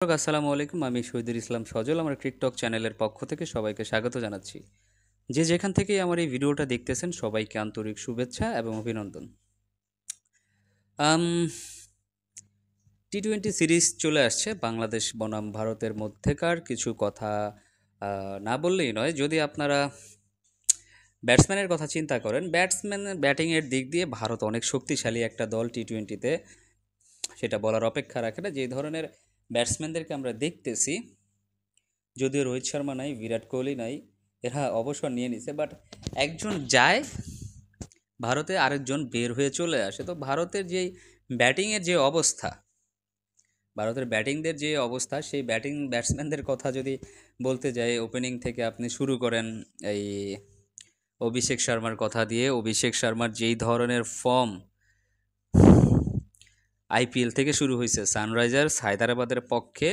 আসসালামু আলাইকুম। আমি শহীদুল ইসলাম সজল। আমার টিকটক চ্যানেলের পক্ষ থেকে সবাইকে স্বাগত জানাচ্ছি। যে যেখান থেকেই আমার এই ভিডিওটা দেখতেছেন সবাইকে আন্তরিক শুভেচ্ছা এবং অভিনন্দন। আম টি-20 সিরিজ চলে আসছে বাংলাদেশ বনাম ভারতের মধ্যেকার কিছু কথা না বললেই নয়। যদি আপনারা ব্যাটসম্যানের কথা চিন্তা করেন, ব্যাটিংয়ের দিক দিয়ে ভারত অনেক শক্তিশালী একটা দল টি-20তে, সেটা বলার অপেক্ষা রাখে না। যে ধরনের ব্যাটসম্যানদেরকে আমরা দেখতেছি, যদিও রোহিত শর্মা নাই, বিরাট কোহলি নাই, এরা অবসর নিয়ে নিছে, বাট একজন যায় ভারতে, আরেকজন বের হয়ে চলে আসে। তো ভারতের যেই ব্যাটিংয়ের যে অবস্থা, ভারতের ব্যাটিংদের যে অবস্থা, সেই ব্যাটসম্যানদের কথা যদি বলতে যাই, ওপেনিং থেকে আপনি শুরু করেন এই অভিষেক শর্মার কথা দিয়ে। অভিষেক শর্মার যেই ধরনের ফর্ম আইপিএল থেকে শুরু হয়েছে, সানরাইজার্স হায়দ্রাবাদের পক্ষে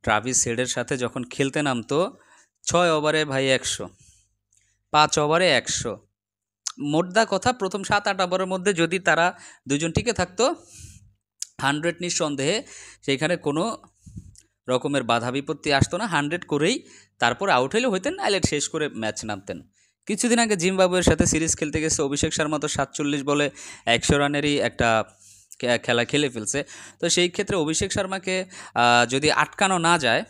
ট্রাভিস হেডের সাথে যখন খেলতে নামতো, 6 ওভারে ভাই 100, 5 ওভারে 100, মোদ্দা কথা প্রথম 7-8 ওভারের মধ্যে যদি তারা দুজন টিকে থাকতো, 100 নিঃসন্দেহে সেইখানে কোনো রকমের বাধা বিপত্তি আসতো না। 100 করেই তারপর আউট হইলে হইতেন, নাইলে শেষ করে ম্যাচ নামতেন। কিছুদিন আগে জিম্বাবুয়ের সাথে সিরিজ খেলতে গেছে অভিষেক শর্মা, তো 47 বলে 100 রানেরই একটা খেলা খেলে ফেলছে। তো সেই ক্ষেত্রে অভিষেক শর্মাকে যদি আটকানো না যায়,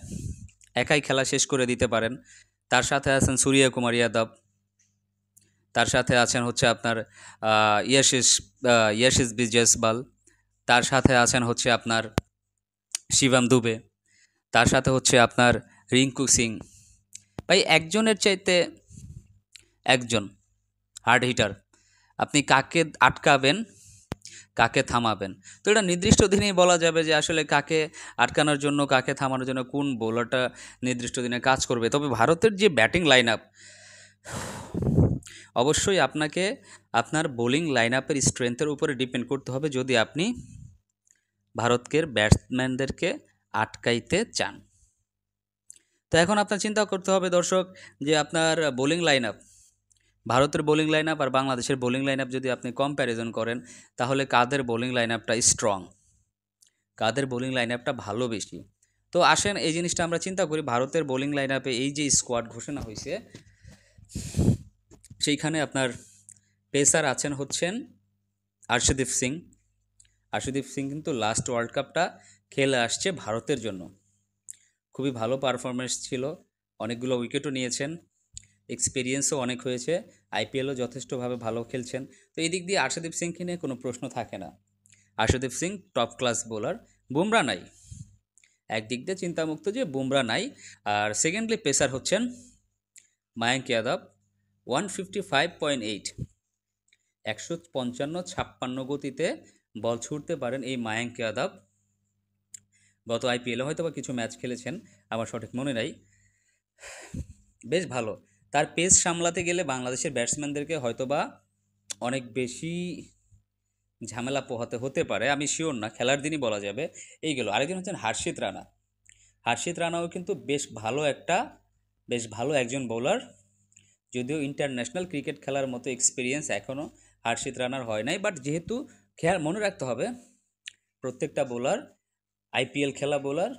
একাই খেলা শেষ করে দিতে পারেন। তার সাথে আছেন সূর্য কুমার যাদব, তার সাথে আছেন হচ্ছে আপনার ইয়াশিস জয়সওয়াল, তার সাথে আছেন হচ্ছে আপনার শিবম দুবে, তার সাথে হচ্ছে আপনার রিঙ্কু সিং। ভাই একজনের চাইতে একজন হার্ড হিটার। আপনি কাকে আটকাবেন, কাকে থামাবেন, তো এটা নির্দিষ্ট দিনেই বলা যাবে যে আসলে কাকে আটকানোর জন্য, কাকে থামানোর জন্য কোন বোলারটা নির্দিষ্ট দিনে কাজ করবে। তবে ভারতের যে ব্যাটিং লাইন আপ, অবশ্যই আপনাকে আপনার বোলিং লাইন আপের স্ট্রেংথের উপরে ডিপেন্ড করতে হবে যদি আপনি ভারতের ব্যাটসম্যানদেরকে আটকাইতে চান। তো এখন আপনার চিন্তা করতে হবে দর্শক, যে আপনার বোলিং লাইন আপ, ভারতের বোলিং লাইন আপ আর বাংলাদেশের বোলিং লাইন আপ যদি আপনি কম্প্যারিজন করেন, তাহলে কাদের বোলিং লাইন আপটা স্ট্রং, কাদের বোলিং লাইন আপটা ভালো বেশি। তো আসেন এই জিনিসটা আমরা চিন্তা করি। ভারতের বোলিং লাইন আপে এই যে স্কোয়াড ঘোষণা হয়েছে, সেইখানে আপনার পেসার আছেন হচ্ছেন আর্শদীপ সিং। আর্শদীপ সিং কিন্তু লাস্ট ওয়ার্ল্ড কাপটা খেলে আসছে ভারতের জন্য, খুবই ভালো পারফরমেন্স ছিল, অনেকগুলো উইকেটও নিয়েছেন, এক্সপিরিয়েন্সও অনেক হয়েছে, আইপিএলও যথেষ্টভাবে ভালো খেলছেন। তো এই দিক দিয়ে আর্শদীপ সিংকে নিয়ে কোনো প্রশ্ন থাকে না। Arshdeep Singh top class bowler. Bumrah নাই, একদিক দিয়ে চিন্তামুক্ত যে বুমরা নাই। আর সেকেন্ডলি পেসার হচ্ছেন মায়াঙ্ক যাদব, 155.8, 155-56 গতিতে বল ছুটতে পারেন এই মায়াঙ্ক যাদব। গত আইপিএলে হয়তো বা কিছু ম্যাচ খেলেছেন, আমার সঠিক মনে নাই। বেশ ভালো। তার পেস সামলাতে গেলে বাংলাদেশের ব্যাটসম্যানদেরকে হয়তোবা অনেক বেশি ঝামেলা পোহাতে হতে পারে, আমি শিওর না, খেলার দিনই বলা যাবে। এইগুলো আরেকজন হচ্ছেন হর্ষিত রানা। হর্ষিত রানাও কিন্তু বেশ ভালো একজন বোলার, যদিও ইন্টারন্যাশনাল ক্রিকেট খেলার মতো এক্সপিরিয়েন্স এখনও হর্ষিত রানার হয় নাই। বাট যেহেতু মনে রাখতে হবে, প্রত্যেকটা বোলার আইপিএল খেলা বোলার,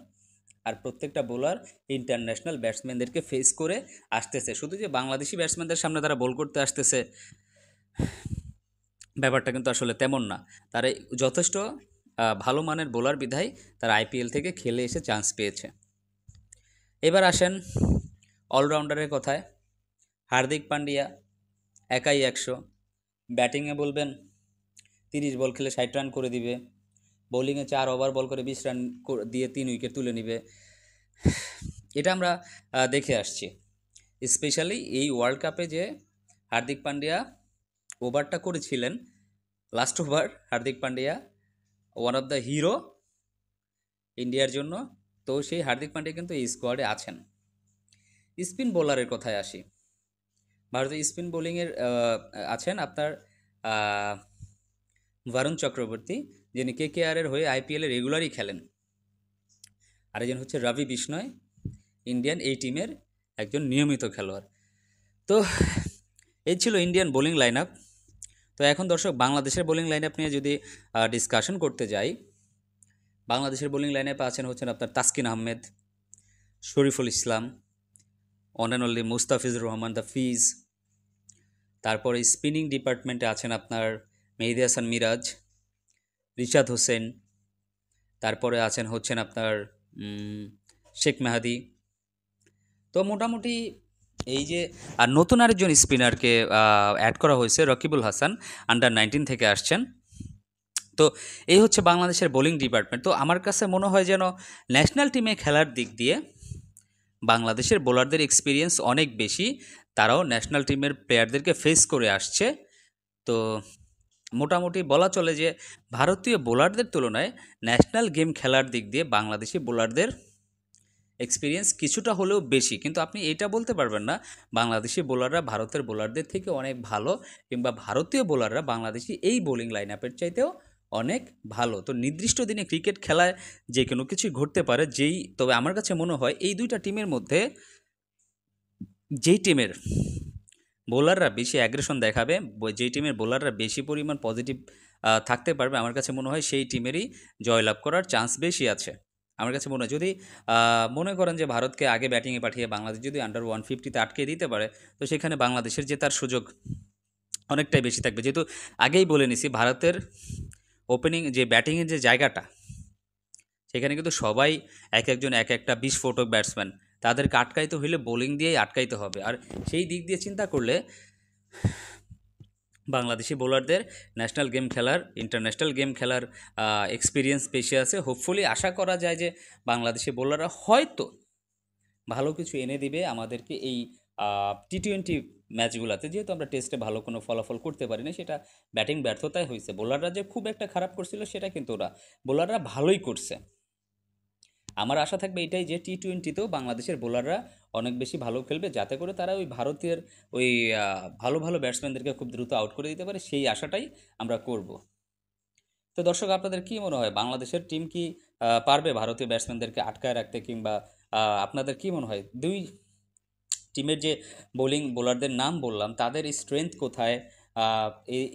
আর প্রত্যেকটা বোলার ইন্টারন্যাশনাল ব্যাটসম্যানদেরকে ফেস করে আসতেছে। শুধু যে বাংলাদেশি ব্যাটসম্যানদের সামনে তারা বল করতে আসতেছে, ব্যাপারটা কিন্তু আসলে তেমন না। তারা যথেষ্ট ভালো মানের বোলার বিধায় তারা আইপিএল থেকে খেলে এসে চান্স পেয়েছে। এবার আসেন অলরাউন্ডারের কথায়। হার্দিক পান্ডিয়া একাই 100, ব্যাটিংয়ে বলবেন 30 বল খেলে 60 রান করে দিবে, বোলিংয়ে 4 ওভার বল করে 20 রান দিয়ে 3 উইকেট তুলে নিবে। এটা আমরা দেখে আসছি, স্পেশালি এই ওয়ার্ল্ড কাপে যে হার্দিক পান্ডিয়া ওভারটা করেছিলেন, last over Hardik Pandya one of the hero ইন্ডিয়ার জন্য। তো সেই হার্দিক পান্ডিয়া কিন্তু এই স্কোয়াডে আছেন। স্পিন বোলারের কথায় আসি। ভারতের স্পিন বোলিংয়ের আছেন আপনার বরুণ চক্রবর্তী, যিনি কেকেআরের হয়ে আইপিএলে রেগুলারই খেলেন। আরেকজন হচ্ছে রবি বিষ্ণয়, ইন্ডিয়ান এই টিমের একজন নিয়মিত খেলোয়াড়। তো এই ছিল ইন্ডিয়ান বোলিং লাইন আপ। তো এখন দর্শক বাংলাদেশের বোলিং লাইন আপ নিয়ে যদি ডিসকাশন করতে যাই, বাংলাদেশের বোলিং লাইনে আছেন হচ্ছেন আপনার Taskin Ahmed, Shoriful Islam, one and only Mustafizur Rahman the Fizz. তারপরে স্পিনিং ডিপার্টমেন্টে আছেন আপনার মেহেদী হাসান মিরাজ, রিশাদ হোসেন, তারপরে আছেন হচ্ছেন আপনার শেখ মেহাদি। তো মোটামুটি এই যে আর নতুন আরেকজন স্পিনারকে অ্যাড করা হয়েছে, রকিবুল হাসান, আন্ডার-19 থেকে আসছেন। তো এই হচ্ছে বাংলাদেশের বোলিং ডিপার্টমেন্ট। তো আমার কাছে মনে হয় যেন ন্যাশনাল টিমে খেলার দিক দিয়ে বাংলাদেশের বোলারদের এক্সপিরিয়েন্স অনেক বেশি, তারাও ন্যাশনাল টিমের প্লেয়ারদেরকে ফেস করে আসছে। তো মোটামুটি বলা চলে যে ভারতীয় বোলারদের তুলনায় ন্যাশনাল গেম খেলার দিক দিয়ে বাংলাদেশি বোলারদের এক্সপিরিয়েন্স কিছুটা হলেও বেশি। কিন্তু আপনি এটা বলতে পারবেন না বাংলাদেশি বোলাররা ভারতের বোলারদের থেকে অনেক ভালো, কিংবা ভারতীয় বোলাররা বাংলাদেশি এই বোলিং লাইন আপের চাইতেও অনেক ভালো। তো নির্দিষ্ট দিনে ক্রিকেট খেলায় যে কোনো কিছুই ঘটতে পারে। তবে আমার কাছে মনে হয় এই দুইটা টিমের মধ্যে যেই টিমের বোলাররা বেশি অ্যাগ্রেশন দেখাবে, যেই টিমের বোলাররা বেশি পরিমাণ পজিটিভ থাকতে পারবে, আমার কাছে মনে হয় সেই টিমেরই জয়লাভ করার চান্স বেশি আছে। আমার কাছে মনে হয় যদি মনে করেন যে ভারতকে আগে ব্যাটিংয়ে পাঠিয়ে বাংলাদেশ যদি আন্ডার-150-তে আটকে দিতে পারে, তো সেখানে বাংলাদেশের জেতার সুযোগ অনেকটাই বেশি থাকবে। যেহেতু আগেই বলে নিছি ভারতের ওপেনিং যে ব্যাটিংয়ের যে জায়গাটা, সেখানে কিন্তু সবাই একজন এক একটা বিস্ফোরক ব্যাটসম্যান, তাদেরকে আটকাইতে হইলে বোলিং দিয়েই আটকাইতে হবে। আর সেই দিক দিয়ে চিন্তা করলে বাংলাদেশি বোলারদের ন্যাশনাল গেম খেলার, ইন্টারন্যাশনাল গেম খেলার এক্সপিরিয়েন্স বেশি আছে। হোপফুলি আশা করা যায় যে বাংলাদেশি বোলাররা হয়তো ভালো কিছু এনে দিবে আমাদেরকে এই টি-20 ম্যাচগুলোতে। যেহেতু আমরা টেস্টে ভালো কোনো ফলাফল করতে পারিনি, সেটা ব্যাটিং ব্যর্থতায় হয়েছে। বোলাররা যে খুব একটা খারাপ করছিল সেটা কিন্তু বোলাররা ভালোই করছে। আমার আশা থাকবে এটাই যে টি-20তেও বাংলাদেশের বোলাররা অনেক বেশি ভালো খেলবে, যাতে করে তারা ওই ভারতের ওই ভালো ভালো ব্যাটসম্যানদেরকে খুব দ্রুত আউট করে দিতে পারে, সেই আশাটাই আমরা করব। তো দর্শক, আপনাদের কি মনে হয় বাংলাদেশের টিম কি পারবে ভারতীয় ব্যাটসম্যানদেরকে আটকায় রাখতে, কিংবা আপনাদের কি মনে হয় দুই টিমের যে বোলারদের নাম বললাম তাদের স্ট্রেংথ কোথায়,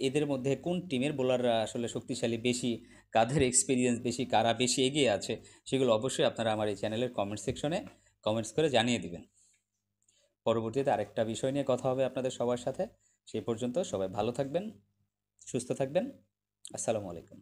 এদের মধ্যে কোন টিমের বোলাররা আসলে শক্তিশালী বেশি, কাদের এক্সপিরিয়েন্স বেশি, কারা বেশি এগিয়ে আছে, সেগুলো অবশ্যই আপনারা আমার এই চ্যানেলের কমেন্ট সেকশনে কমেন্টস করে জানিয়ে দিবেন। পরবর্তীতে আরেকটা বিষয় নিয়ে কথা হবে আপনাদের সবার সাথে। সেই পর্যন্ত সবাই ভালো থাকবেন, সুস্থ থাকবেন। আসসালামু আলাইকুম।